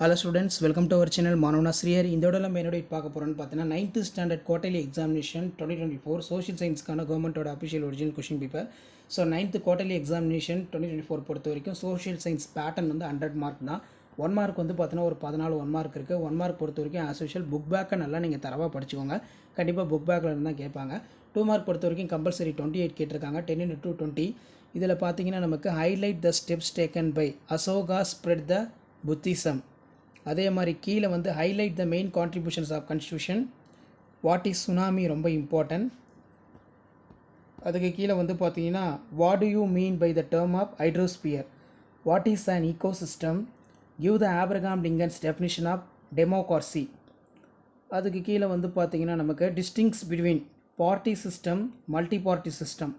Hello students, welcome to our channel Manavana Sriyar. இந்த வீடியோல நம்ம என்னோட பார்க்க போறோம்னு பார்த்தீங்கன்னா 9th standard quarterly examination 2024 social சயின்ஸ்க்கான கவர்மெண்டோட official original question paper. So 9th quarterly examination 2024 பொறுத்த வரைக்கும் சோஷியல் சயின்ஸ் பேட்டர்ன் வந்து 100 மார்க் தான். 1 மார்க் வந்து பார்த்தீங்கன்னா ஒரு 14 1 மார்க் இருக்குது. 1 மார்க் பொறுத்த வரைக்கும் ஆஸ் யூஷுவல் புக் பேக்கை நல்லா நீங்கள் தரவாக படிச்சுக்கோங்க. கண்டிப்பாக புக் பேக்கில் இருந்தால் கேட்பாங்க. 2 மார்க் பொறுத்த வரைக்கும் கம்பல்சரி 28 கேட்டிருக்காங்க. 10 into 20. இதில் பார்த்தீங்கன்னா நமக்கு highlight the steps taken by Ashoka spread the Buddhism. அதே மாதிரி கீழே வந்து highlight the main contributions of constitution. What is tsunami ரொம்ப இம்பார்ட்டன்ட். அதுக்கு கீழே வந்து பார்த்தீங்கன்னா what do you mean by the term of hydrosphere. What is an ecosystem. Give the Abraham Lincoln's definition of democracy. அதுக்கு கீழே வந்து பார்த்தீங்கன்னா நமக்கு distinguish between party system multi party system.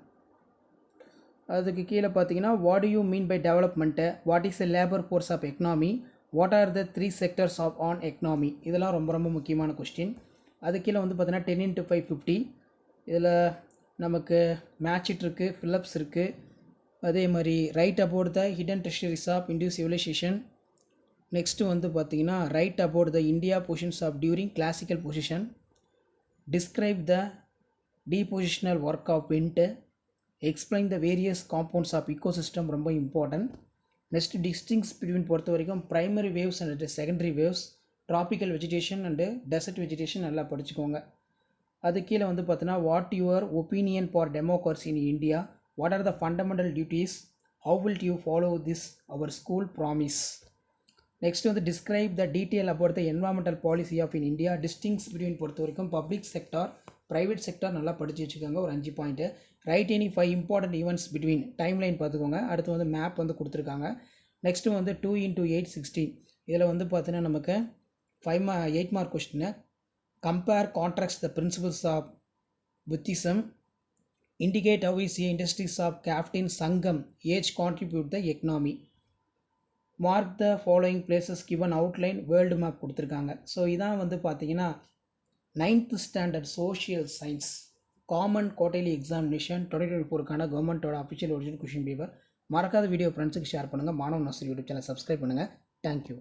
அதுக்கு கீழே பார்த்தீங்கன்னா what do you mean by development. What is a labour force of economy. What are the 3 sectors of an economy. இதெல்லாம் ரொம்ப ரொம்ப முக்கியமான கொஸ்டின். அது கீழே வந்து பார்த்தீங்கன்னா 10 into 5 50. இதில் நமக்கு மேட்சிட் இருக்குது, ஃபிலிப்ஸ் இருக்குது. அதே மாதிரி write about the hidden treasures of Indian civilization. Next வந்து பார்த்தீங்கன்னா write about the India positions of during classical position. Describe the depositional work of wind. Explain the various compounds of ecosystem ரொம்ப important. Next distinguish between பொறுத்த வரைக்கும் primary waves and secondary waves, tropical vegetation and desert vegetation நல்லா படிச்சுக்கோங்க. அது கீழே வந்து பார்த்தீங்கன்னா what your opinion for democracy in India. What are the fundamental duties. How will you follow this our school promise. Next வந்து describe the detail about the environmental policy of in India. Distinguish between பொறுத்த வரைக்கும் public sector private sector நல்லா படித்து வச்சுக்கோங்க. ஒரு 5 point. Right any 5 important events between timeline பார்த்துக்கோங்க. அடுத்து வந்து மேப் வந்து கொடுத்துருக்காங்க. நெக்ஸ்ட்டு வந்து 2 into 8 16. இதில் வந்து பார்த்தீங்கன்னா நமக்கு 8 mark question. Compare contracts the principles of Buddhism. Indicate how is industries of கேப்டின் Sangam age contribute the economy. Mark the following places given outline world map கொடுத்துருக்காங்க. ஸோ இதான் வந்து பார்த்தீங்கன்னா 9th standard social science common quarterly examination 2024க்கான கவர்மெண்ட்டோட official original question paper. மறக்காத video ஃப்ரெண்ட்ஸுக்கு share பண்ணுங்கள். மாணவன் நர்சரி யூடியூப் சேனல் சப்ஸ்கிரைப் பண்ணுங்கள். தேங்க்யூ.